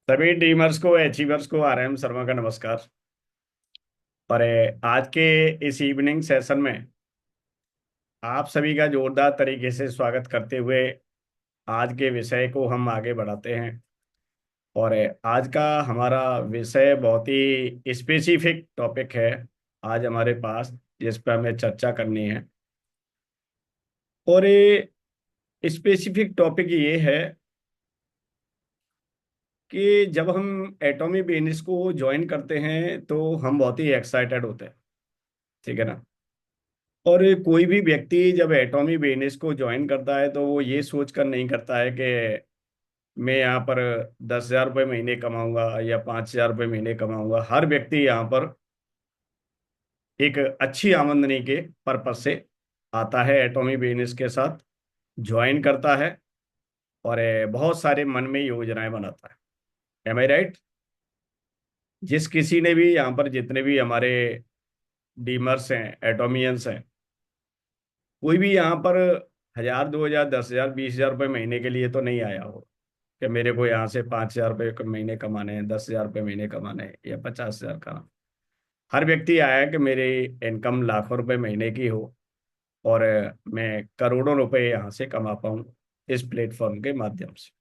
सभी ड्रीमर्स को अचीवर्स को आरएम शर्मा का नमस्कार। और आज के इस इवनिंग सेशन में आप सभी का जोरदार तरीके से स्वागत करते हुए आज के विषय को हम आगे बढ़ाते हैं। और आज का हमारा विषय बहुत ही स्पेसिफिक टॉपिक है आज हमारे पास, जिस पर हमें चर्चा करनी है। और ये स्पेसिफिक टॉपिक ये है कि जब हम एटॉमी बिजनेस को ज्वाइन करते हैं तो हम बहुत ही एक्साइटेड होते हैं, ठीक है ना। और कोई भी व्यक्ति जब एटॉमी बिजनेस को ज्वाइन करता है तो वो ये सोच कर नहीं करता है कि मैं यहाँ पर 10,000 रुपये महीने कमाऊंगा या 5,000 रुपये महीने कमाऊंगा। हर व्यक्ति यहाँ पर एक अच्छी आमदनी के पर्पज से आता है, एटॉमी बिजनेस के साथ ज्वाइन करता है और बहुत सारे मन में योजनाएं बनाता है। एम आई राइट? जिस किसी ने भी यहाँ पर, जितने भी हमारे डीमर्स हैं, एटोमियंस हैं, कोई भी यहाँ पर 1,000, 2,000, 10,000, 20,000 रुपये महीने के लिए तो नहीं आया हो कि मेरे को यहाँ से 5,000 रुपये महीने कमाने हैं, 10,000 रुपये महीने कमाने हैं या 50,000 का। हर व्यक्ति आया है कि मेरी इनकम लाखों रुपए महीने की हो और मैं करोड़ों रुपए यहाँ से कमा पाऊँ इस प्लेटफॉर्म के माध्यम से।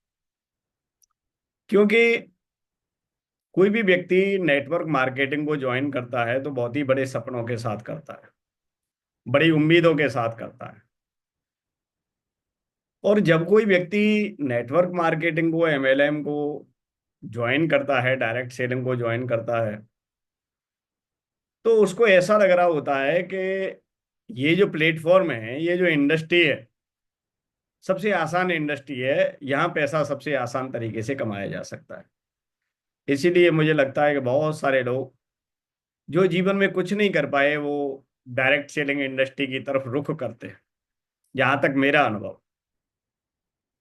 क्योंकि कोई भी व्यक्ति नेटवर्क मार्केटिंग को ज्वाइन करता है तो बहुत ही बड़े सपनों के साथ करता है, बड़ी उम्मीदों के साथ करता है। और जब कोई व्यक्ति नेटवर्क मार्केटिंग को, एमएलएम को ज्वाइन करता है, डायरेक्ट सेलिंग को ज्वाइन करता है, तो उसको ऐसा लग रहा होता है कि ये जो प्लेटफॉर्म है, ये जो इंडस्ट्री है, सबसे आसान इंडस्ट्री है, यहाँ पैसा सबसे आसान तरीके से कमाया जा सकता है। इसीलिए मुझे लगता है कि बहुत सारे लोग जो जीवन में कुछ नहीं कर पाए वो डायरेक्ट सेलिंग इंडस्ट्री की तरफ रुख करते हैं। जहाँ तक मेरा अनुभव,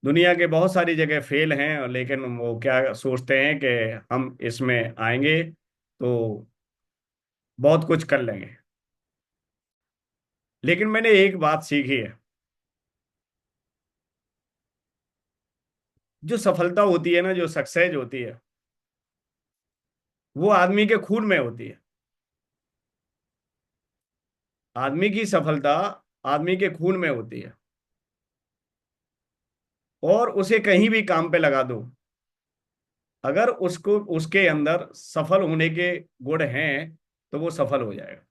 दुनिया के बहुत सारी जगह फेल हैं, और लेकिन वो क्या सोचते हैं कि हम इसमें आएंगे तो बहुत कुछ कर लेंगे। लेकिन मैंने एक बात सीखी है, जो सफलता होती है ना, जो सक्सेस होती है, वो आदमी के खून में होती है। आदमी की सफलता आदमी के खून में होती है। और उसे कहीं भी काम पे लगा दो, अगर उसको उसके अंदर सफल होने के गुण हैं तो वो सफल हो जाएगा।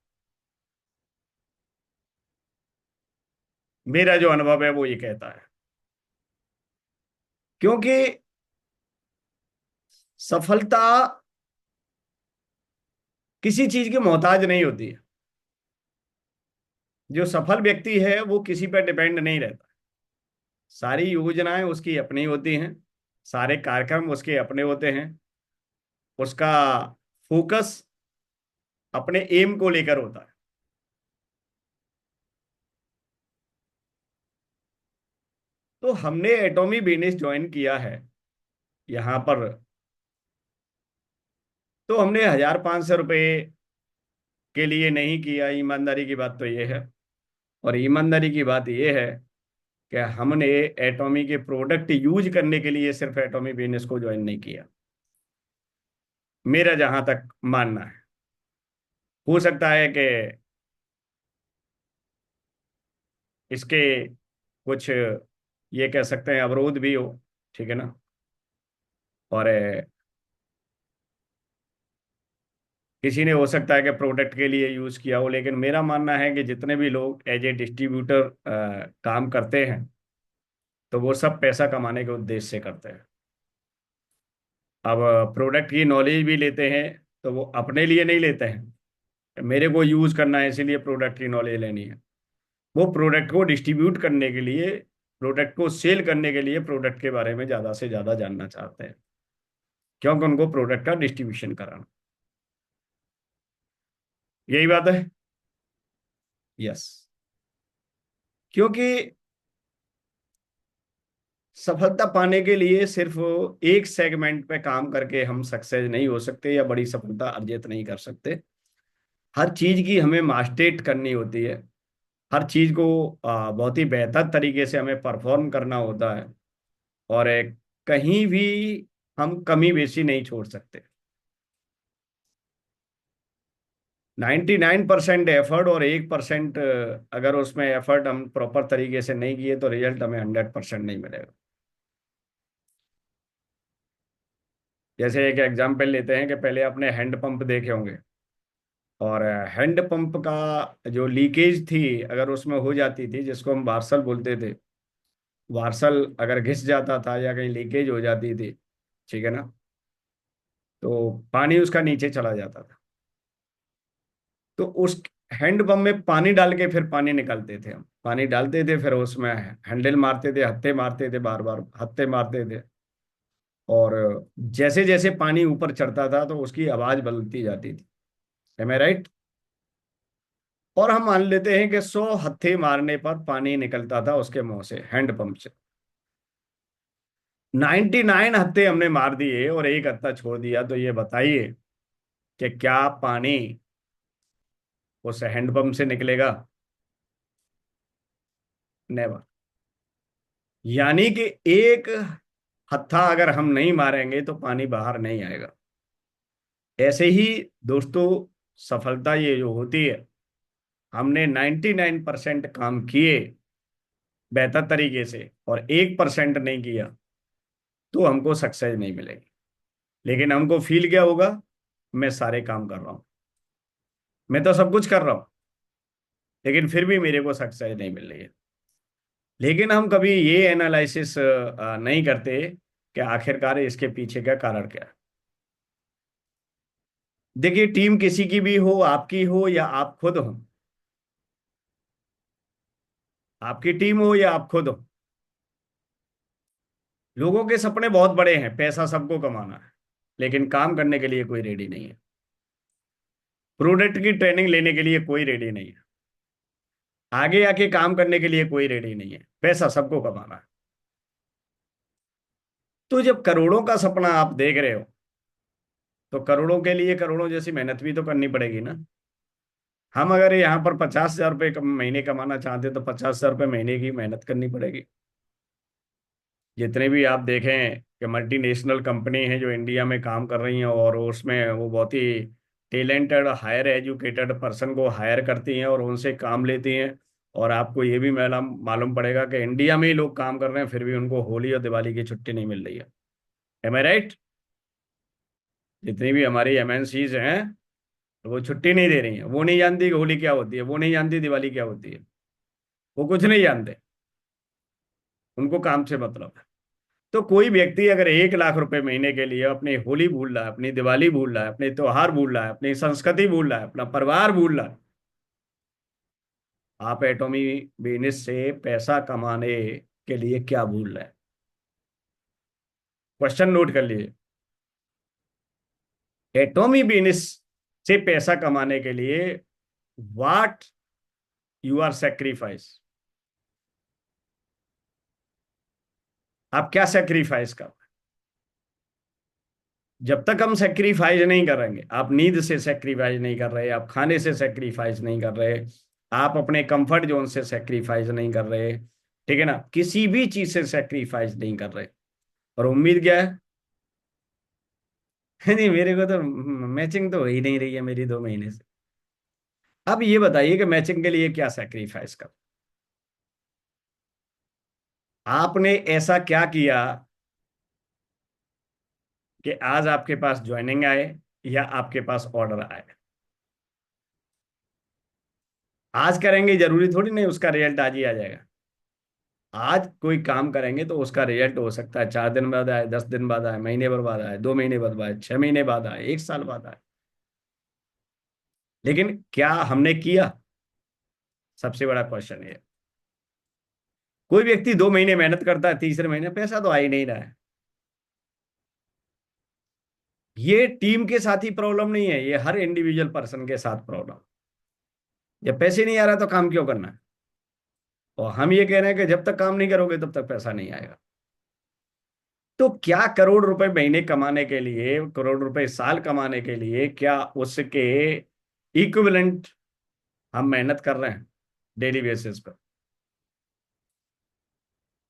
मेरा जो अनुभव है वो ये कहता है। क्योंकि सफलता किसी चीज की मोहताज नहीं होती है। जो सफल व्यक्ति है वो किसी पर डिपेंड नहीं रहता। सारी योजनाएं उसकी अपनी होती हैं, सारे कार्यक्रम उसके अपने होते हैं। उसका फोकस अपने एम को लेकर होता है। तो हमने एटॉमी बिजनेस ज्वाइन किया है यहाँ पर, तो हमने 1,000, 500 रुपये के लिए नहीं किया। ईमानदारी की बात तो ये है। और ईमानदारी की बात ये है कि हमने एटॉमी के प्रोडक्ट यूज करने के लिए सिर्फ एटॉमी बिजनेस को ज्वाइन नहीं किया। मेरा जहां तक मानना है, हो सकता है कि इसके कुछ, ये कह सकते हैं, अवरोध भी हो, ठीक है ना। और किसी ने हो सकता है कि प्रोडक्ट के लिए यूज किया हो, लेकिन मेरा मानना है कि जितने भी लोग एज ए डिस्ट्रीब्यूटर काम करते हैं तो वो सब पैसा कमाने के उद्देश्य से करते हैं। अब प्रोडक्ट की नॉलेज भी लेते हैं तो वो अपने लिए नहीं लेते हैं, मेरे को यूज करना है इसीलिए प्रोडक्ट की नॉलेज लेनी है। वो प्रोडक्ट को डिस्ट्रीब्यूट करने के लिए, प्रोडक्ट को सेल करने के लिए प्रोडक्ट के बारे में ज्यादा से ज्यादा जानना चाहते हैं, क्योंकि उनको प्रोडक्ट का डिस्ट्रीब्यूशन कराना। यही बात है। यस। क्योंकि सफलता पाने के लिए सिर्फ एक सेगमेंट पे काम करके हम सक्सेस नहीं हो सकते या बड़ी सफलता अर्जित नहीं कर सकते। हर चीज की हमें मास्टरेट करनी होती है। हर चीज को बहुत ही बेहतर तरीके से हमें परफॉर्म करना होता है। और कहीं भी हम कमी बेशी नहीं छोड़ सकते। 99% एफर्ट और 1% अगर उसमें एफर्ट हम प्रॉपर तरीके से नहीं किए तो रिजल्ट हमें 100% नहीं मिलेगा। जैसे एक एग्जांपल लेते हैं कि पहले आपने हैंड पंप देखे होंगे, और हैंड पंप का जो लीकेज थी अगर उसमें हो जाती थी, जिसको हम वार्सल बोलते थे, वार्सल अगर घिस जाता था या कहीं लीकेज हो जाती थी, ठीक है ना, तो पानी उसका नीचे चला जाता था। तो उस हैंड पंप में पानी डाल के फिर पानी निकालते थे हम, पानी डालते थे, फिर उसमें हैंडल मारते थे, हत्थे मारते थे, बार बार हत्थे मारते थे, और जैसे जैसे पानी ऊपर चढ़ता था तो उसकी आवाज बदलती जाती थी। एम आई राइट? और हम मान लेते हैं कि 100 हत्थे मारने पर पानी निकलता था उसके मुंह से, हैंड पंप से। 99 हत्थे हमने मार दिए और एक हत्था छोड़ दिया, तो ये बताइए कि क्या पानी उस हैंडपंप से निकलेगा? नेवर। यानी कि एक हत्था अगर हम नहीं मारेंगे तो पानी बाहर नहीं आएगा। ऐसे ही दोस्तों, सफलता ये जो होती है, हमने 99% काम किए बेहतर तरीके से और 1% नहीं किया, तो हमको सक्सेस नहीं मिलेगी। लेकिन हमको फील क्या होगा? मैं सारे काम कर रहा हूं, मैं तो सब कुछ कर रहा हूं, लेकिन फिर भी मेरे को सक्सेस नहीं मिल रही है। लेकिन हम कभी ये एनालिसिस नहीं करते कि आखिरकार इसके पीछे का कारण क्या है। देखिए, टीम किसी की भी हो, आपकी हो या आप खुद हो, आपकी टीम हो या आप खुद हो, लोगों के सपने बहुत बड़े हैं, पैसा सबको कमाना है, लेकिन काम करने के लिए कोई रेडी नहीं है। प्रोडक्ट की ट्रेनिंग लेने के लिए कोई रेडी नहीं है। आगे आके काम करने के लिए कोई रेडी नहीं है। पैसा सबको कमाना है। तो जब करोड़ों का सपना आप देख रहे हो, तो करोड़ों के लिए करोड़ों जैसी मेहनत भी तो करनी पड़ेगी ना। हम अगर यहाँ पर 50,000 रुपये महीने कमाना चाहते हैं तो 50,000 रुपये महीने की मेहनत करनी पड़ेगी। जितने भी आप देखें कि मल्टीनेशनल कंपनी हैं जो इंडिया में काम कर रही हैं, और उसमें वो बहुत ही टैलेंटेड हायर एजुकेटेड पर्सन को हायर करती हैं और उनसे काम लेती हैं। और आपको ये भी मालूम मालूम पड़ेगा कि इंडिया में ही लोग काम कर रहे हैं, फिर भी उनको होली और दिवाली की छुट्टी नहीं मिल रही है। एम आई राइट? जितनी भी हमारी एमएनसीज हैं, वो छुट्टी नहीं दे रही हैं। वो नहीं जानती कि होली क्या होती है, वो नहीं जानती दिवाली क्या होती है, वो कुछ नहीं जानते, उनको काम से मतलब है। तो कोई व्यक्ति अगर 1 लाख रुपए महीने के लिए अपनी होली भूल रहा है, अपनी दिवाली भूल रहा है, अपने त्योहार भूल रहा है, अपनी संस्कृति भूल रहा है, अपना परिवार भूल रहा है, आप एटॉमी बिजनेस से पैसा कमाने के लिए क्या भूल रहे हैं? क्वेश्चन नोट कर लीजिए। एटॉमी बिजनेस से पैसा कमाने के लिए व्हाट यू आर सेक्रीफाइस, आप क्या सेक्रीफाइस कर? जब तक हम सेक्रीफाइस नहीं करेंगे, आप नींद से सेक्रीफाइस नहीं कर रहे, आप खाने से सेक्रीफाइस नहीं कर रहे, आप अपने कंफर्ट जोन से सेक्रीफाइस नहीं कर रहे, ठीक है ना, किसी भी चीज से सेक्रीफाइस नहीं कर रहे, और उम्मीद क्या है? नहीं, मेरे को तो मैचिंग तो हो ही नहीं रही है मेरी 2 महीने से। अब ये बताइए कि मैचिंग के लिए क्या सेक्रीफाइस कर? आपने ऐसा क्या किया कि आज आपके पास ज्वाइनिंग आए या आपके पास ऑर्डर आए? आज करेंगे जरूरी थोड़ी नहीं उसका रिजल्ट आज ही आ जाएगा। आज कोई काम करेंगे तो उसका रिजल्ट हो सकता है 4 दिन बाद आए, 10 दिन बाद आए, महीने भर बाद आए, 2 महीने बाद आए, 6 महीने बाद आए, 1 साल बाद आए। लेकिन क्या हमने किया? सबसे बड़ा क्वेश्चन ये। कोई व्यक्ति 2 महीने मेहनत करता है, तीसरे महीने पैसा तो आ ही नहीं रहा है। ये टीम के साथ ही प्रॉब्लम नहीं है, ये हर इंडिविजुअल पर्सन के साथ प्रॉब्लम। जब पैसे नहीं आ रहा तो काम क्यों करना है? और हम ये कह रहे हैं कि जब तक काम नहीं करोगे तब तक पैसा नहीं आएगा। तो क्या करोड़ रुपए महीने कमाने के लिए, करोड़ रुपए साल कमाने के लिए, क्या उसके इक्विवेलेंट हम मेहनत कर रहे हैं डेली बेसिस पर?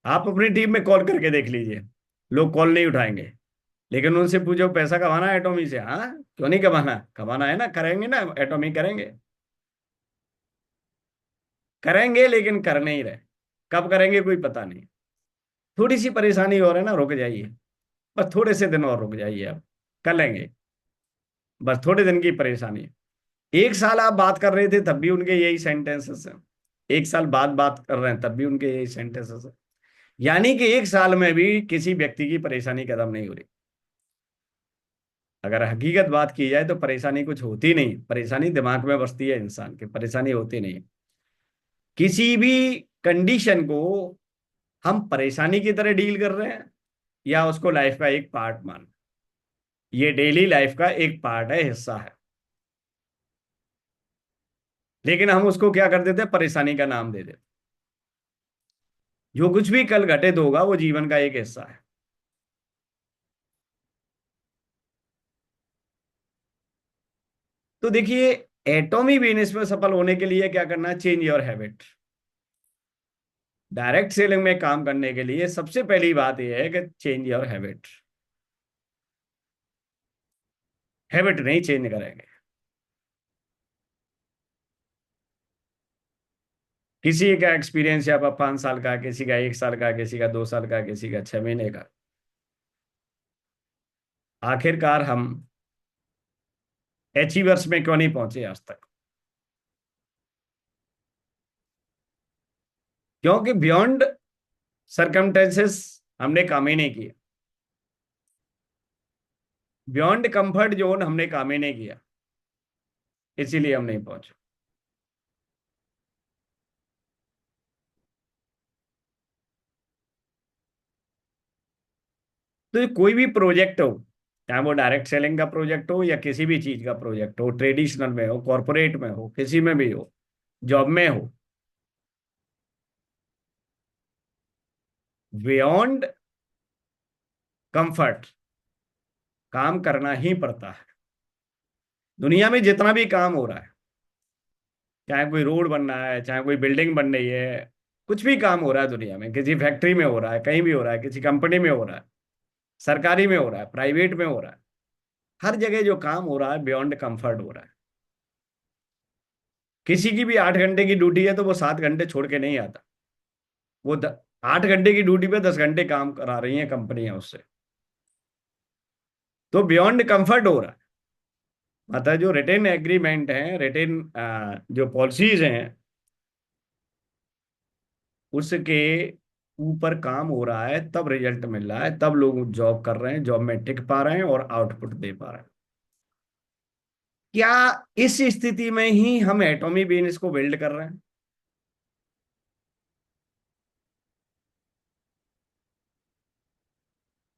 आप अपनी टीम में कॉल करके देख लीजिए, लोग कॉल नहीं उठाएंगे। लेकिन उनसे पूछो पैसा कमाना है एटॉमी से, हाँ क्यों नहीं कमाना, कमाना है ना, करेंगे ना, एटॉमी करेंगे। करेंगे लेकिन कर नहीं रहे। कब करेंगे कोई पता नहीं। थोड़ी सी परेशानी हो रहा है ना, रुक जाइए। बस थोड़े से दिन और रुक जाइए, अब कर लेंगे। बस थोड़े दिन की परेशानी है। एक साल आप बात कर रहे थे तब भी उनके यही सेंटेंसेस हैं। एक साल बाद बात कर रहे हैं तब भी उनके यही सेंटेंसेस हैं। यानी कि एक साल में भी किसी व्यक्ति की परेशानी खत्म नहीं हो रही। अगर हकीकत बात की जाए तो परेशानी कुछ होती नहीं, परेशानी दिमाग में बसती है इंसान की, परेशानी होती नहीं। किसी भी कंडीशन को हम परेशानी की तरह डील कर रहे हैं या उसको लाइफ का एक पार्ट मान, ये डेली लाइफ का एक पार्ट है, हिस्सा है। लेकिन हम उसको क्या कर देते हैं, परेशानी का नाम दे देते। जो कुछ भी कल घटित होगा वो जीवन का एक हिस्सा है। तो देखिए, एटॉमी बिजनेस में सफल होने के लिए क्या करना है, change your habit. Direct selling में काम करने के लिए सबसे पहली बात यह है कि चेंज योर हैबिट। हैबिट नहीं चेंज करेंगे। किसी का एक्सपीरियंस या 5 साल का, किसी का 1 साल का, किसी का 2 साल का, किसी का 6 महीने का, आखिरकार हम अचीवर्स में क्यों नहीं पहुंचे आज तक? क्योंकि बियॉन्ड सरकमटेंसेस हमने काम ही नहीं किया। बियॉन्ड कंफर्ट जोन हमने काम ही नहीं किया, इसीलिए हम नहीं पहुंचे। तो ये कोई भी प्रोजेक्ट हो, चाहे वो डायरेक्ट सेलिंग का प्रोजेक्ट हो या किसी भी चीज का प्रोजेक्ट हो, ट्रेडिशनल में हो, कॉरपोरेट में हो, किसी में भी हो, जॉब में हो, बियॉन्ड कंफर्ट काम करना ही पड़ता है। दुनिया में जितना भी काम हो रहा है, चाहे कोई रोड बन रहा है, चाहे कोई बिल्डिंग बन रही है, कुछ भी काम हो रहा है दुनिया में, किसी फैक्ट्री में हो रहा है, कहीं भी हो रहा है, किसी कंपनी में हो रहा है, सरकारी में हो रहा है, प्राइवेट में हो रहा है, हर जगह जो काम हो रहा है बियॉन्ड कंफर्ट हो रहा है। किसी की भी 8 घंटे की ड्यूटी है तो वो 7 घंटे छोड़ के नहीं आता। वो 8 घंटे की ड्यूटी पे 10 घंटे काम करा रही हैं कंपनियां उससे। तो बियॉन्ड कंफर्ट हो रहा है। मतलब जो रिटेन एग्रीमेंट है, रिटेन जो पॉलिसीज हैं, उसके ऊपर काम हो रहा है, तब रिजल्ट मिल रहा है, तब लोग जॉब कर रहे हैं, जॉब में टिक पा रहे हैं और आउटपुट दे पा रहे हैं। क्या इस स्थिति में ही हम एटॉमी बिजनेस को बिल्ड कर रहे हैं?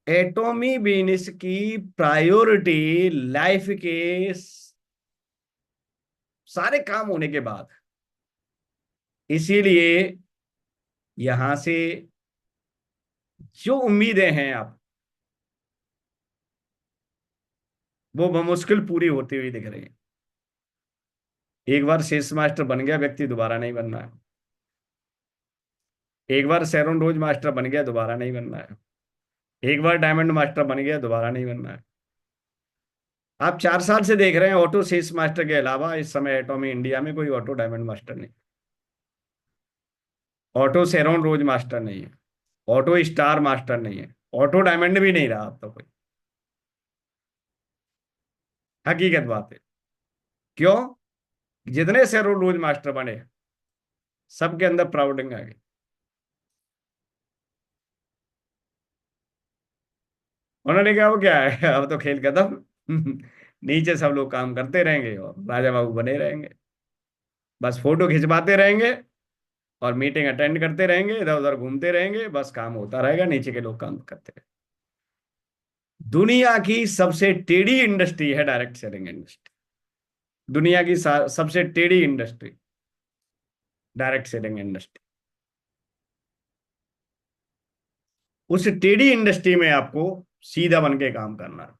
एटॉमी बिजनेस की प्रायोरिटी लाइफ के सारे काम होने के बाद, इसीलिए यहां से जो उम्मीदें हैं आप, वो बमुश्किल पूरी होती हुई दिख रही है। एक बार सेल्स मास्टर बन गया व्यक्ति, दोबारा नहीं बनना है। एक बार शेरोन रोज मास्टर बन गया, दोबारा नहीं बनना है। एक बार डायमंड मास्टर बन गया, दोबारा नहीं बनना है। आप 4 साल से देख रहे हैं ऑटो सेल्स मास्टर के अलावा इस समय एटॉमी इंडिया में कोई ऑटो डायमंड मास्टर नहीं, ऑटो शेरोन रोज मास्टर नहीं है, ऑटो स्टार मास्टर नहीं है, ऑटो डायमंड भी नहीं रहा अब तो कोई। हकीकत बात है। क्यों? जितने शेरोन रोज मास्टर बने, सबके अंदर प्राउडिंग आ गई। उन्होंने कहा वो क्या है, अब तो खेल खत्म। नीचे सब लोग काम करते रहेंगे और राजा बाबू बने रहेंगे, बस फोटो खिंचवाते रहेंगे और मीटिंग अटेंड करते रहेंगे, इधर उधर घूमते रहेंगे, बस काम होता रहेगा, नीचे के लोग काम करते रहेंगे। दुनिया की सबसे टेढ़ी इंडस्ट्री है डायरेक्ट सेलिंग इंडस्ट्री। दुनिया की सबसे टेढ़ी इंडस्ट्री डायरेक्ट सेलिंग इंडस्ट्री। उस टेढ़ी इंडस्ट्री में आपको सीधा बन के काम करना है।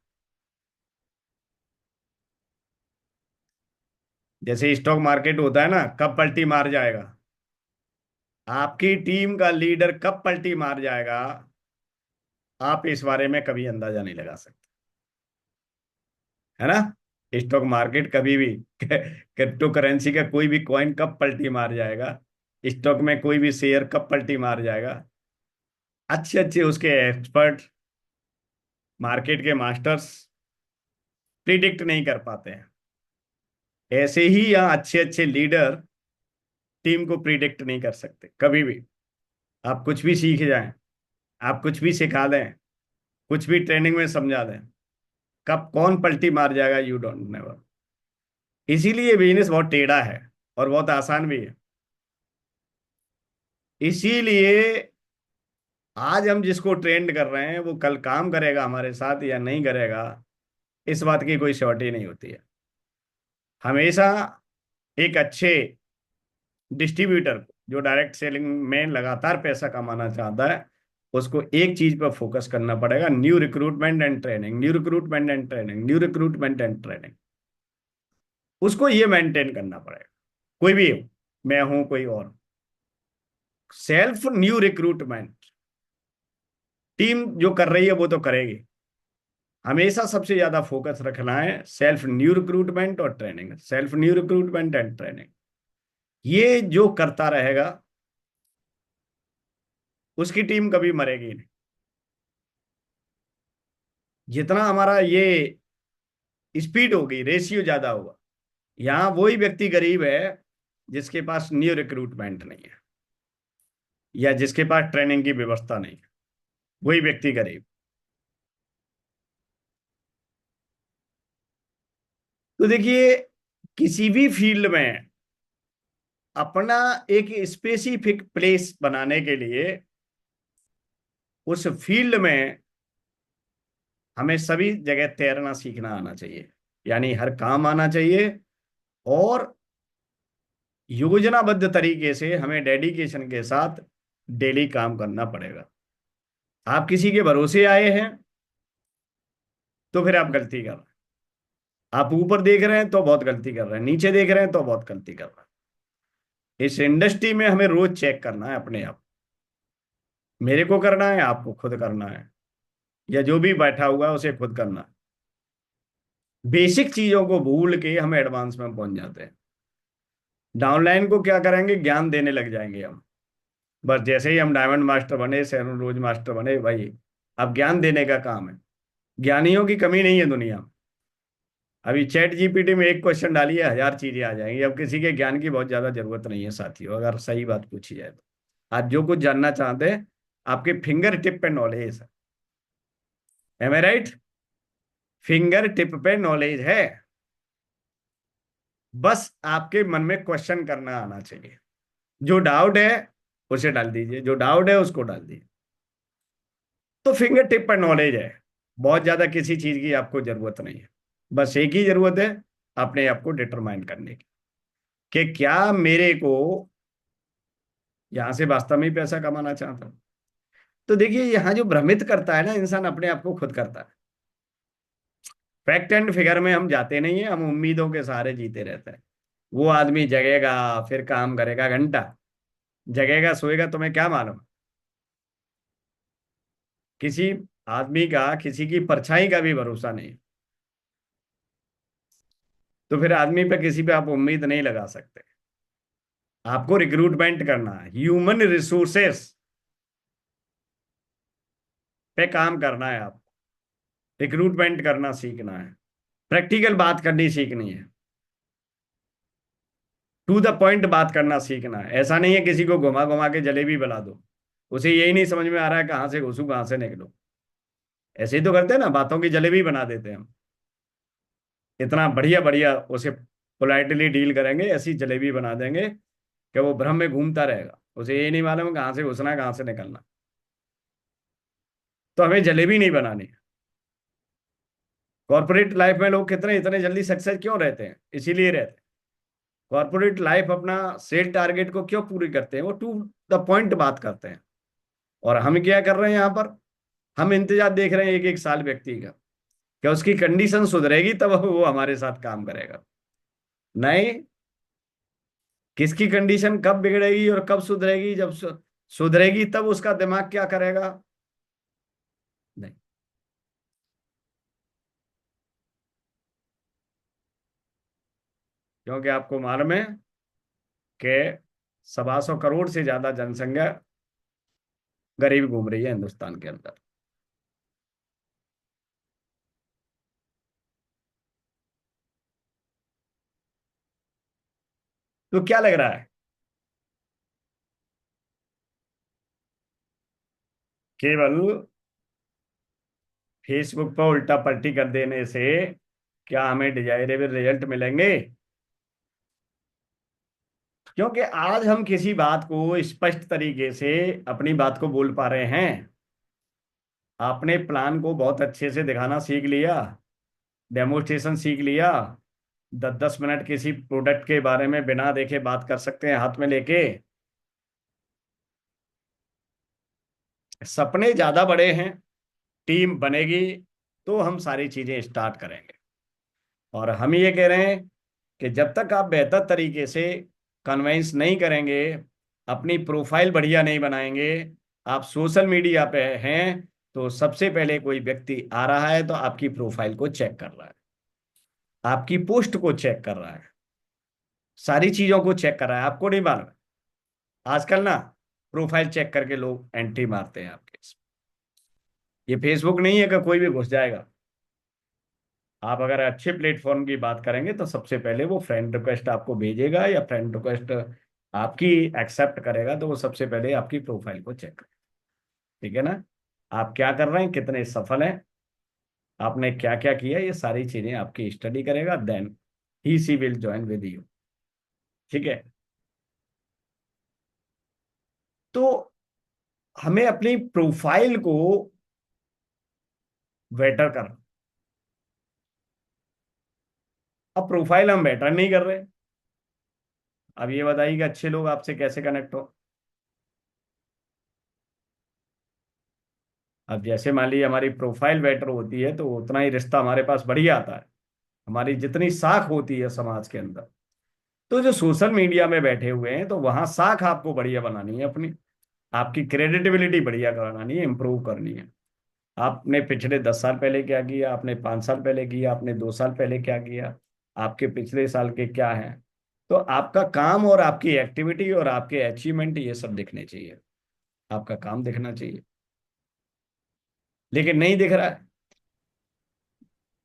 जैसे स्टॉक मार्केट होता है ना, कब पलटी मार जाएगा, आपकी टीम का लीडर कब पलटी मार जाएगा, आप इस बारे में कभी अंदाजा नहीं लगा सकते, है ना। स्टॉक मार्केट कभी भी क्रिप्टो करेंसी का कोई भी कॉइन कब पलटी मार जाएगा, स्टॉक में कोई भी शेयर कब पलटी मार जाएगा, अच्छे अच्छे उसके एक्सपर्ट, मार्केट के मास्टर्स प्रिडिक्ट नहीं कर पाते हैं। ऐसे ही यहाँ अच्छे अच्छे लीडर टीम को प्रिडिक्ट नहीं कर सकते कभी भी। आप कुछ भी सीख जाएं, आप कुछ भी सिखा दें, कुछ भी ट्रेनिंग में समझा दें, कब कौन पलटी मार जाएगा यू डोंट नेवर। इसीलिए बिजनेस बहुत टेढ़ा है और बहुत आसान भी है। इसीलिए आज हम जिसको ट्रेंड कर रहे हैं वो कल काम करेगा हमारे साथ या नहीं करेगा, इस बात की कोई श्योरिटी नहीं होती है। हमेशा एक अच्छे डिस्ट्रीब्यूटर को जो डायरेक्ट सेलिंग में लगातार पैसा कमाना चाहता है, उसको एक चीज पर फोकस करना पड़ेगा, new recruitment and training, new recruitment and training, new recruitment and training. उसको ये मेंटेन करना पड़ेगा, कोई भी हो, मैं हूं कोई और। सेल्फ न्यू रिक्रूटमेंट टीम जो कर रही है वो तो करेगी, हमेशा सबसे ज्यादा फोकस रखना है सेल्फ न्यू रिक्रूटमेंट और training, self new recruitment and training. ये जो करता रहेगा उसकी टीम कभी मरेगी नहीं। जितना हमारा ये स्पीड होगी, रेशियो ज्यादा होगा, यहाँ वही व्यक्ति गरीब है जिसके पास न्यू रिक्रूटमेंट नहीं है या जिसके पास ट्रेनिंग की व्यवस्था नहीं है, वही व्यक्ति गरीब। तो देखिए, किसी भी फील्ड में अपना एक स्पेसिफिक प्लेस बनाने के लिए उस फील्ड में हमें सभी जगह तैरना सीखना आना चाहिए, यानी हर काम आना चाहिए। और योजनाबद्ध तरीके से हमें डेडिकेशन के साथ डेली काम करना पड़ेगा। आप किसी के भरोसे आए हैं तो फिर आप गलती कर रहे हैं, आप ऊपर देख रहे हैं तो बहुत गलती कर रहे हैं, नीचे देख रहे हैं तो बहुत गलती कर रहे हैं। इस इंडस्ट्री में हमें रोज चेक करना है अपने आप, मेरे को करना है, आपको खुद करना है, या जो भी बैठा हुआ है उसे खुद करना है। बेसिक चीजों को भूल के हम एडवांस में पहुंच जाते हैं। डाउनलाइन को क्या करेंगे, ज्ञान देने लग जाएंगे हम। बस जैसे ही हम डायमंड मास्टर बने, शेरन रोज मास्टर बने, भाई अब ज्ञान देने का काम है। ज्ञानियों की कमी नहीं है दुनिया में। अभी चैट जीपीटी में एक क्वेश्चन डालिए, 1000 चीजें आ जाएंगी। अब किसी के ज्ञान की बहुत ज्यादा जरूरत नहीं है साथियों, अगर सही बात पूछी जाए तो। आज जो कुछ जानना चाहते हैं आपके फिंगर टिप पे नॉलेज है, एम आई राइट। फिंगर टिप पे नॉलेज है, बस आपके मन में क्वेश्चन करना आना चाहिए। जो डाउट है उसे डाल दीजिए, जो डाउट है उसको डाल दीजिए। तो फिंगर टिप पर नॉलेज है, बहुत ज्यादा किसी चीज की आपको जरूरत नहीं है। बस एक ही जरूरत है, अपने आप को डिटरमाइन करने की कि क्या मेरे को यहां से वास्तव में ही पैसा कमाना चाहता हूं। तो देखिए, यहाँ जो भ्रमित करता है ना इंसान, अपने आप को खुद करता है। फैक्ट एंड फिगर में हम जाते नहीं है, हम उम्मीदों के सहारे जीते रहते हैं। वो आदमी जगेगा फिर काम करेगा घंटा, जगेगा सोएगा, तुम्हें क्या मालूम। किसी आदमी का किसी की परछाई का भी भरोसा नहीं, तो फिर आदमी पे किसी पे आप उम्मीद नहीं लगा सकते। आपको रिक्रूटमेंट करना है, ह्यूमन रिसोर्सेस पे काम करना है, आप रिक्रूटमेंट करना सीखना है, प्रैक्टिकल बात करनी सीखनी है, टू द पॉइंट बात करना सीखना है। ऐसा नहीं है किसी को घुमा घुमा के जलेबी बना दो, उसे यही नहीं समझ में आ रहा है कहाँ से घुसू कहाँ से निकलूं। ऐसे ही तो करते हैं ना, बातों की जलेबी बना देते हैं हम। इतना बढ़िया बढ़िया उसे पोलाइटली डील करेंगे, ऐसी जलेबी बना देंगे कि वो भ्रम में घूमता रहेगा, उसे यही नहीं मालूम कहाँ से घुसना कहाँ से निकलना। तो हमें जलेबी नहीं बनानी। कॉर्पोरेट लाइफ में लोग कितने इतने जल्दी सक्सेस क्यों रहते हैं, इसीलिए रहते हैं। कॉर्पोरेट लाइफ अपना सेल टारगेट को क्यों पूरी करते हैं, वो टू द पॉइंट बात करते हैं। और हम क्या कर रहे हैं यहाँ पर, हम इंतजार देख रहे हैं एक एक साल व्यक्ति का, क्या उसकी कंडीशन सुधरेगी तब वो हमारे साथ काम करेगा। नहीं, किसकी कंडीशन कब बिगड़ेगी और कब सुधरेगी, जब सुधरेगी तब उसका दिमाग क्या करेगा, क्योंकि आपको मालूम है कि 125 करोड़ से ज्यादा जनसंख्या गरीब घूम रही है हिंदुस्तान के अंदर। तो क्या लग रहा है? केवल फेसबुक पर उल्टा पलटी कर देने से क्या हमें डिजायरेबल रिजल्ट मिलेंगे? क्योंकि आज हम किसी बात को स्पष्ट तरीके से अपनी बात को बोल पा रहे हैं। आपने प्लान को बहुत अच्छे से दिखाना सीख लिया, डेमोस्ट्रेशन सीख लिया। 10-10 मिनट किसी प्रोडक्ट के बारे में बिना देखे बात कर सकते हैं हाथ में लेके। सपने ज्यादा बड़े हैं, टीम बनेगी तो हम सारी चीजें स्टार्ट करेंगे। और हम ये कह रहे हैं कि जब तक आप बेहतर तरीके से कन्वेंस नहीं करेंगे, अपनी प्रोफाइल बढ़िया नहीं बनाएंगे, आप सोशल मीडिया पे हैं तो सबसे पहले कोई व्यक्ति आ रहा है तो आपकी प्रोफाइल को चेक कर रहा है, आपकी पोस्ट को चेक कर रहा है, सारी चीजों को चेक कर रहा है। आपको नहीं मालूम, आजकल ना प्रोफाइल चेक करके लोग एंट्री मारते हैं आपके इसमें। ये फेसबुक नहीं है कि कोई भी घुस जाएगा। आप अगर अच्छे प्लेटफॉर्म की बात करेंगे तो सबसे पहले वो फ्रेंड रिक्वेस्ट आपको भेजेगा या फ्रेंड रिक्वेस्ट आपकी एक्सेप्ट करेगा, तो वो सबसे पहले आपकी प्रोफाइल को चेक करेगा। ठीक है ना? आप क्या कर रहे हैं, कितने सफल हैं, आपने क्या क्या किया, ये सारी चीजें आपकी स्टडी करेगा, then he she will join with you. ठीक है? तो हमें अपनी प्रोफाइल को बेटर कर। अब प्रोफाइल हम बेटर नहीं कर रहे। अब ये बताइए कि अच्छे लोग आपसे कैसे कनेक्ट हो। अब जैसे मान लीजिए हमारी प्रोफाइल बेटर होती है तो उतना ही रिश्ता हमारे पास बढ़िया आता है। हमारी जितनी साख होती है समाज के अंदर, तो जो सोशल मीडिया में बैठे हुए हैं तो वहां साख आपको बढ़िया बनानी है अपनी। आपकी क्रेडिटेबिलिटी बढ़िया बनानी है, इंप्रूव करनी है। आपने पिछले 10 साल पहले क्या किया, आपने 5 साल पहले किया, आपने 2 साल पहले क्या किया, आपके पिछले साल के क्या हैं। तो आपका काम और आपकी एक्टिविटी और आपके अचीवमेंट ये सब दिखने चाहिए। आपका काम दिखना चाहिए, लेकिन नहीं दिख रहा है।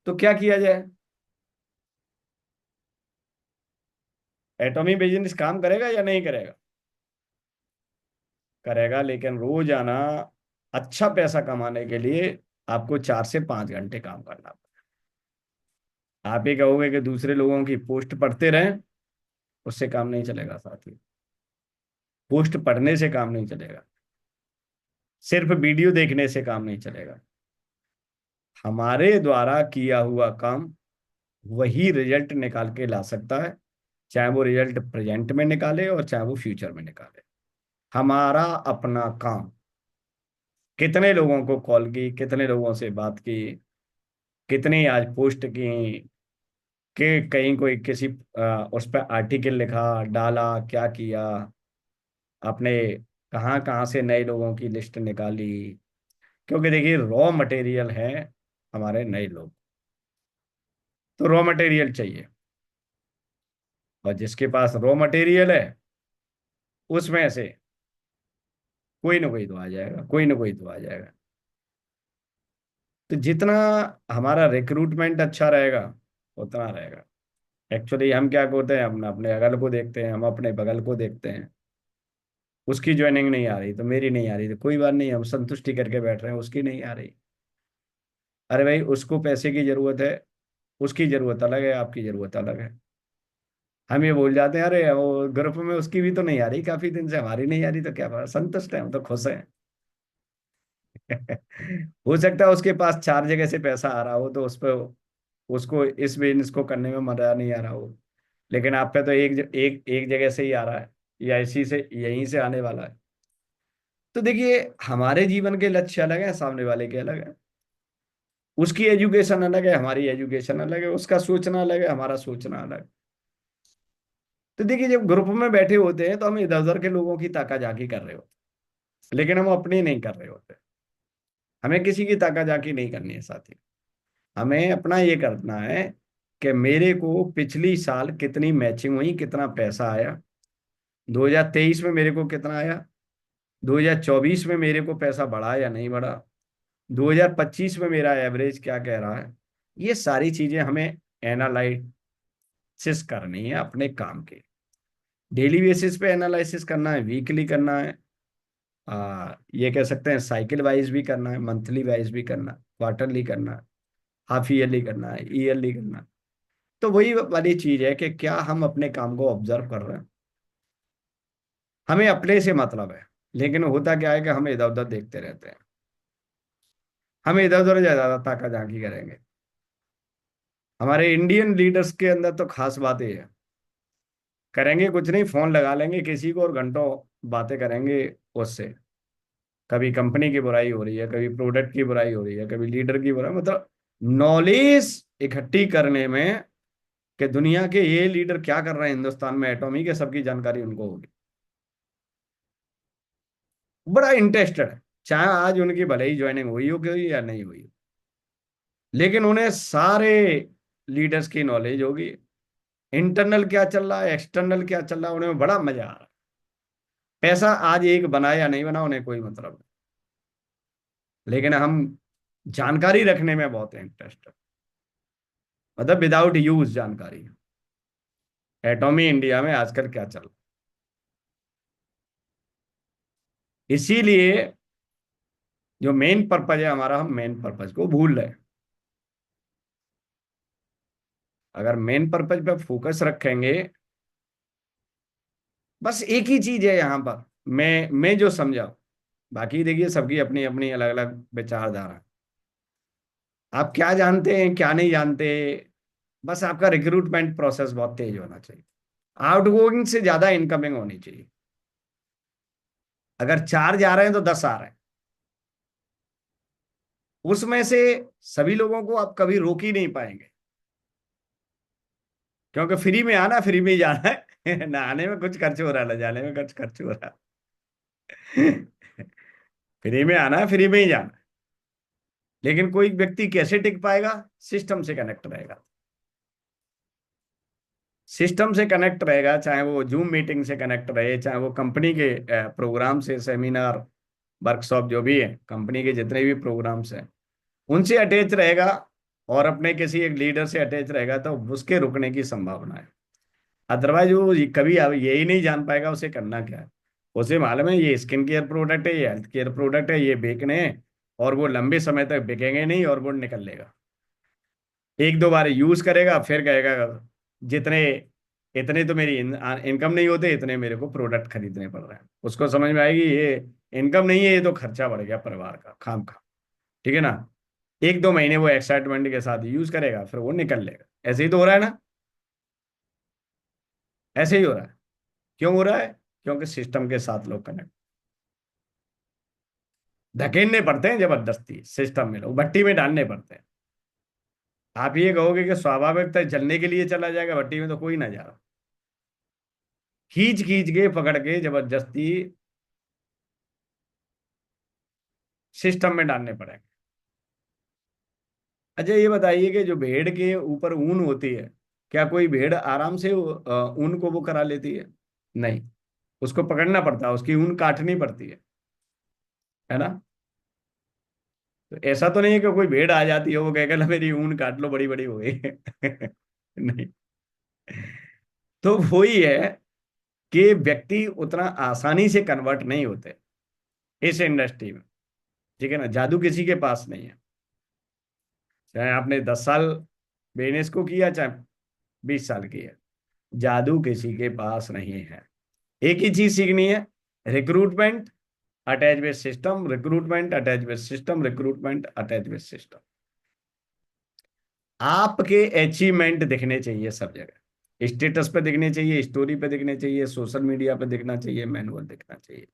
तो क्या किया जाए? एटॉमी बिजनेस काम करेगा या नहीं करेगा? करेगा, लेकिन रोजाना अच्छा पैसा कमाने के लिए आपको 4 से 5 घंटे काम करना पड़ेगा। आप ही कहोगे कि दूसरे लोगों की पोस्ट पढ़ते रहें, उससे काम नहीं चलेगा साथी। पोस्ट पढ़ने से काम नहीं चलेगा, सिर्फ वीडियो देखने से काम नहीं चलेगा। हमारे द्वारा किया हुआ काम वही रिजल्ट निकाल के ला सकता है, चाहे वो रिजल्ट प्रेजेंट में निकाले और चाहे वो फ्यूचर में निकाले। हमारा अपना काम, कितने लोगों को कॉल की, कितने लोगों से बात की, कितनी आज पोस्ट की, कि कहीं कोई किसी उस पर आर्टिकल लिखा, डाला, क्या किया आपने, कहाँ कहाँ से नए लोगों की लिस्ट निकाली। क्योंकि देखिए रॉ मटेरियल है हमारे नए लोग, तो रॉ मटेरियल चाहिए। और जिसके पास रॉ मटेरियल है उसमें से कोई ना कोई तो आ जाएगा, कोई ना कोई तो आ जाएगा। तो जितना हमारा रिक्रूटमेंट अच्छा रहेगा उतना रहेगा। एक्चुअली हम क्या करते हैं, हम अपने अगल को देखते हैं, हम अपने बगल को देखते हैं। उसकी ज्वाइनिंग नहीं आ रही तो मेरी नहीं आ रही, तो कोई बात नहीं, हम संतुष्टि करके बैठ रहे हैं, उसकी नहीं आ रही। अरे भाई उसको पैसे की जरूरत है, उसकी जरूरत अलग है, आपकी जरूरत अलग है। हम ये बोल जाते हैं अरे वो ग्रुप में उसकी भी तो नहीं आ रही, काफी दिन से हमारी नहीं आ रही, तो क्या बात, संतुष्ट है, हम तो खुश हैं। हो सकता है उसके पास 4 जगह से पैसा आ रहा हो तो उस पर उसको इस बिजनेस को करने में मजा नहीं आ रहा हो, लेकिन आप पे तो एक जगह से ही आ रहा है, या इसी से यहीं से आने वाला है। तो देखिए हमारे जीवन के लक्ष्य अलग है, सामने वाले के अलग है। उसकी एजुकेशन अलग है, हमारी एजुकेशन अलग है, उसका सोचना अलग है, हमारा सोचना अलग है। तो देखिए जब ग्रुप में बैठे होते हैं तो हम इधर उधर के लोगों की ताका झाकी कर रहे होते हैं, लेकिन हम अपनी नहीं कर रहे होते। हमें किसी की ताका झाकी नहीं करनी है साथी। हमें अपना ये करना है कि मेरे को पिछली साल कितनी मैचिंग हुई, कितना पैसा आया, 2023 में मेरे को कितना आया, 2024 में मेरे को पैसा बढ़ा या नहीं बढ़ा, 2025 में मेरा एवरेज क्या कह रहा है। ये सारी चीजें हमें एनालिसिस करनी है अपने काम के। डेली बेसिस पे एनालिसिस करना है, वीकली करना है, ये कह सकते हैं साइकिल वाइज भी करना है, मंथली वाइज भी करना है, क्वार्टरली करना है, हाफ ईयरली करना है, ईयरली करना है। तो वही वाली चीज है कि क्या हम अपने काम को ऑब्जर्व कर रहे हैं। हमें अपने से मतलब है, लेकिन होता क्या है कि हम इधर उधर देखते रहते हैं। हम इधर उधर ज्यादा ताका झांकी करेंगे। हमारे इंडियन लीडर्स के अंदर तो खास बात ये है, करेंगे कुछ नहीं, फोन लगा लेंगे किसी को और घंटों बातें करेंगे उससे। कभी कंपनी की बुराई हो रही है, कभी प्रोडक्ट की बुराई हो रही है, कभी लीडर की बुराई, मतलब नॉलेज इकट्ठी करने में कि दुनिया के ये लीडर क्या कर रहे हैं हिंदुस्तान में एटॉमी के, सबकी जानकारी उनको होगी। बड़ा इंटरेस्टेड है, चाहे आज उनकी भले ही ज्वाइनिंग हुई हो कोई या नहीं हुई हो, लेकिन उन्हें सारे लीडर्स की नॉलेज होगी। इंटरनल क्या चल रहा है, एक्सटर्नल क्या चल रहा है, उन्हें बड़ा मजा आ रहा है। पैसा आज एक बना या नहीं बना उन्हें कोई मतलब नहीं, लेकिन हम जानकारी रखने में बहुत इंटरेस्ट है, मतलब विदाउट यूज जानकारी। एटॉमी इंडिया में आजकल क्या चल रहा है, इसीलिए जो मेन पर्पज है हमारा, हम मेन पर्पज को भूल रहे हैं। अगर मेन पर्पज पे फोकस रखेंगे, बस एक ही चीज है यहाँ पर, मैं जो समझा, बाकी देखिए सबकी अपनी अपनी अलग अलग विचारधारा है। आप क्या जानते हैं क्या नहीं जानते, बस आपका रिक्रूटमेंट प्रोसेस बहुत तेज होना चाहिए। आउटगोइंग से ज्यादा इनकमिंग होनी चाहिए। अगर 4 जा रहे हैं तो 10 आ रहे हैं, उसमें से सभी लोगों को आप कभी रोक ही नहीं पाएंगे, क्योंकि फ्री में आना फ्री में ही जाना है। ना आने में कुछ खर्च हो रहा है, ना जाने में कुछ खर्च हो रहा है। फ्री में आना है, फ्री में ही जाना है। लेकिन कोई व्यक्ति कैसे टिक पाएगा, सिस्टम से कनेक्ट रहेगा। सिस्टम से कनेक्ट रहेगा, चाहे वो जूम मीटिंग से कनेक्ट रहे, चाहे वो कंपनी के प्रोग्राम से, सेमिनार, वर्कशॉप जो भी है, कंपनी के जितने भी प्रोग्राम्स हैं उनसे अटैच रहेगा, और अपने किसी एक लीडर से अटैच रहेगा, तो उसके रुकने की संभावना है। अदरवाइज वो कभी यही नहीं जान पाएगा उसे करना क्या है। उसे मालूम है ये स्किन केयर प्रोडक्ट है, ये हेल्थ केयर प्रोडक्ट है, ये बेचने हैं, और वो लंबे समय तक बिकेंगे नहीं, और वो निकल लेगा। एक दो बार यूज करेगा, फिर कहेगा जितने इतने तो मेरी इनकम नहीं होते, इतने मेरे को प्रोडक्ट खरीदने पड़ रहे हैं। उसको समझ में आएगी ये इनकम नहीं है, ये तो खर्चा बढ़ गया परिवार का खाम खा। ठीक है ना। एक दो महीने वो एक्साइटमेंट के साथ यूज करेगा, फिर वो निकल लेगा। ऐसे ही तो हो रहा है ना, ऐसे ही हो रहा है। क्यों हो रहा है, क्योंकि सिस्टम के साथ लोग कनेक्ट, धकेलने पड़ते हैं जबरदस्ती, सिस्टम में लोग भट्टी में डालने पड़ते हैं। आप ये कहोगे कि स्वाभाविक तक जलने के लिए चला जाएगा भट्टी में, तो कोई ना जा रहा, खींच खींच के पकड़ के जबरदस्ती सिस्टम में डालने पड़ेंगे। अच्छा ये बताइए कि जो भेड़ के ऊपर ऊन होती है, क्या कोई भेड़ आराम से ऊन को वो करा लेती है? नहीं, उसको पकड़ना पड़ता है, उसकी ऊन काटनी पड़ती है ना। तो ऐसा तो नहीं है कि कोई भेड़ आ जाती है वो कहेगा ना मेरी ऊन काट लो, बड़ी बड़ी हो गई। नहीं। तो वही है कि व्यक्ति उतना आसानी से कन्वर्ट नहीं होते इस इंडस्ट्री में। ठीक है ना, जादू किसी के पास नहीं है। चाहे आपने 10 साल बिजनेस को किया, चाहे 20 साल किया, जादू किसी के पास नहीं है। एक ही चीज सीखनी है, recruitment attach with system, recruitment attach with system, recruitment attach with system. आपके अचीवमेंट दिखने चाहिए सब जगह, स्टेटस पे दिखने चाहिए, स्टोरी पे दिखने चाहिए, सोशल मीडिया पे दिखना चाहिए, मैनुअल दिखना चाहिए।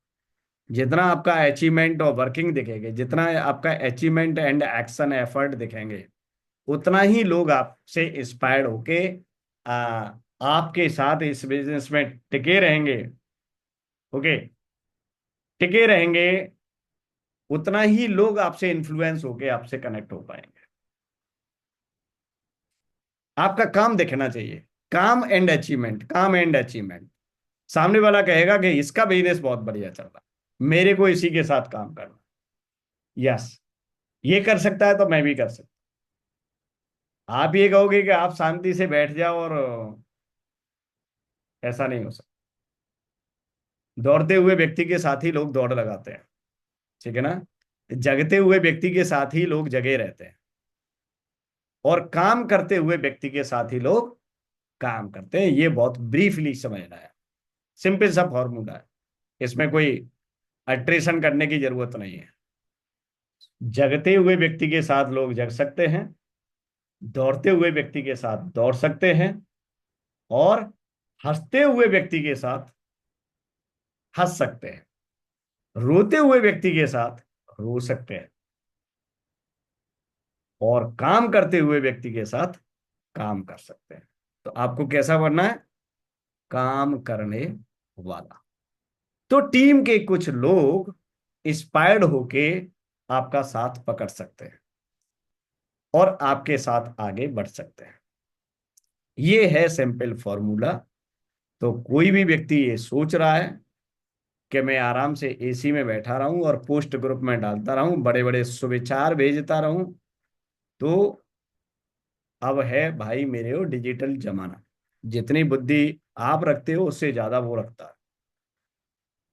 जितना आपका अचीवमेंट और वर्किंग दिखेंगे, जितना आपका अचीवमेंट एंड एक्शन एफर्ट दिखेंगे, उतना ही लोग आपसे इंस्पायर्ड होके आ, आपके साथ इस बिजनेस में टिके रहेंगे। ओके, टिके रहेंगे, उतना ही लोग आपसे इन्फ्लुएंस होके आपसे कनेक्ट हो पाएंगे। आपका काम दिखना चाहिए। काम एंड अचीवमेंट, काम एंड अचीवमेंट। सामने वाला कहेगा कि इसका बिजनेस बहुत बढ़िया चल रहा है, मेरे को इसी के साथ काम करना। यस, ये कर सकता है तो मैं भी कर सकता। आप ये कहोगे कि आप शांति से बैठ जाओ, और ऐसा नहीं हो सकता। दौड़ते हुए व्यक्ति के साथ ही लोग दौड़ लगाते हैं, ठीक है ना। जगते हुए व्यक्ति के साथ ही लोग जगे रहते हैं, और काम करते हुए व्यक्ति के साथ ही लोग काम करते हैं। ये बहुत ब्रीफली समझना है। सिंपल सा फॉर्मूला है, इसमें कोई अल्ट्रेशन करने की जरूरत नहीं है। जगते हुए व्यक्ति के साथ लोग जग सकते हैं, दौड़ते हुए व्यक्ति के साथ दौड़ सकते हैं, और हंसते हुए व्यक्ति के साथ हंस सकते हैं, रोते हुए व्यक्ति के साथ रो सकते हैं, और काम करते हुए व्यक्ति के साथ काम कर सकते हैं। तो आपको कैसा बनना है? काम करने वाला। तो टीम के कुछ लोग इंस्पायर्ड होके आपका साथ पकड़ सकते हैं, और आपके साथ आगे बढ़ सकते हैं। ये है सिंपल फॉर्मूला। तो कोई भी व्यक्ति ये सोच रहा है कि मैं आराम से एसी में बैठा रहूं और पोस्ट ग्रुप में डालता रहूं, बड़े बड़े सुविचार भेजता रहूं, तो अब है भाई मेरे वो डिजिटल जमाना। जितनी बुद्धि आप रखते हो उससे ज्यादा वो रखता है,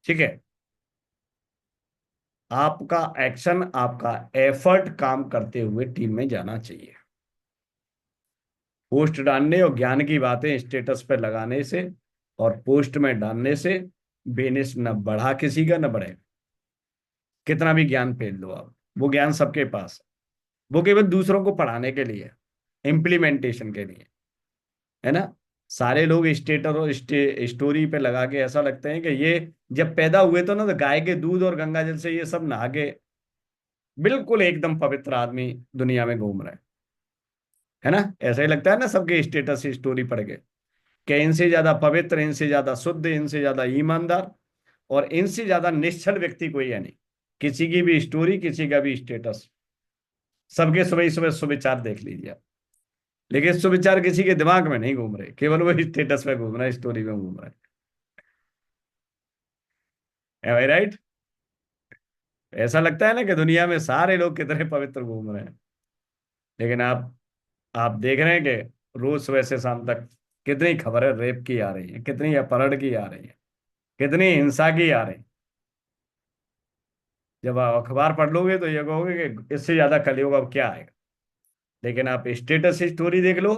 ठीक है। आपका एक्शन, आपका एफर्ट काम करते हुए टीम में जाना चाहिए। पोस्ट डालने और ज्ञान की बातें स्टेटस पे लगाने से और पोस्ट में डालने से बिजनेस न बढ़ा किसी का, न बढ़े। कितना भी ज्ञान फेल लो आप, वो ज्ञान सबके पास है। वो केवल दूसरों को पढ़ाने के लिए, इम्प्लीमेंटेशन के लिए, है ना। सारे लोग स्टेटर और स्टोरी पे लगा के ऐसा लगते हैं कि ये जब पैदा हुए तो ना, तो गाय के दूध और गंगा जल से ये सब नहा के बिल्कुल एकदम पवित्र आदमी दुनिया में घूम रहे हैं, है ना। ऐसा ही लगता है ना सबके स्टेटस स्टोरी पढ़ के, कि इनसे ज्यादा पवित्र, इनसे ज्यादा शुद्ध, इनसे ज्यादा ईमानदार और इनसे ज्यादा निश्चल व्यक्ति कोई है नहीं। किसी की भी स्टोरी, किसी का भी स्टेटस, सबके सुबह सुबह सुविचार देख लीजिए आप। लेकिन सुविचार किसी के दिमाग में नहीं घूम रहे, केवल वो स्टेटस में घूम रहा है, स्टोरी में घूम रहा है भाई, राइट। ऐसा लगता है ना कि दुनिया में सारे लोग कितने पवित्र घूम रहे हैं। लेकिन आप देख रहे हैं कि रोज सुबह से शाम तक कितनी खबरें रेप की आ रही है, कितनी अपहरण की आ रही है, कितनी हिंसा की आ रही है। जब आप अखबार पढ़ लोगे तो ये कहोगे कि इससे ज्यादा कलयुग अब क्या आएगा। लेकिन आप स्टेटस स्टोरी देख लो,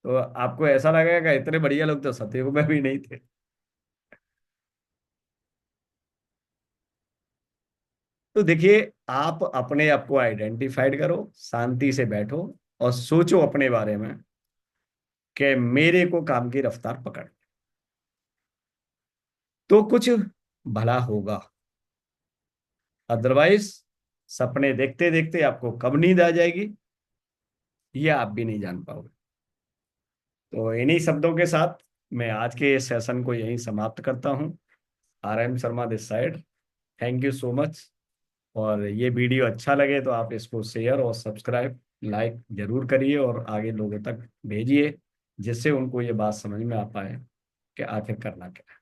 तो आपको ऐसा लगेगा कि इतने बढ़िया लोग तो सतयुग में भी नहीं थे। तो देखिए, आप अपने आप को आइडेंटिफाइड करो, शांति से बैठो और सोचो अपने बारे में कि मेरे को काम की रफ्तार पकड़, तो कुछ भला होगा। अदरवाइज सपने देखते देखते आपको कब नींद आ जाएगी, ये आप भी नहीं जान पाओगे। तो इन्हीं शब्दों के साथ मैं आज के सेशन को यहीं समाप्त करता हूँ। RM Sharma this side. Thank you so much. और ये वीडियो अच्छा लगे तो आप इसको शेयर और सब्सक्राइब, लाइक जरूर करिए और आगे लोगों तक भेजिए, जिससे उनको ये बात समझ में आ पाए कि आखिर करना क्या है।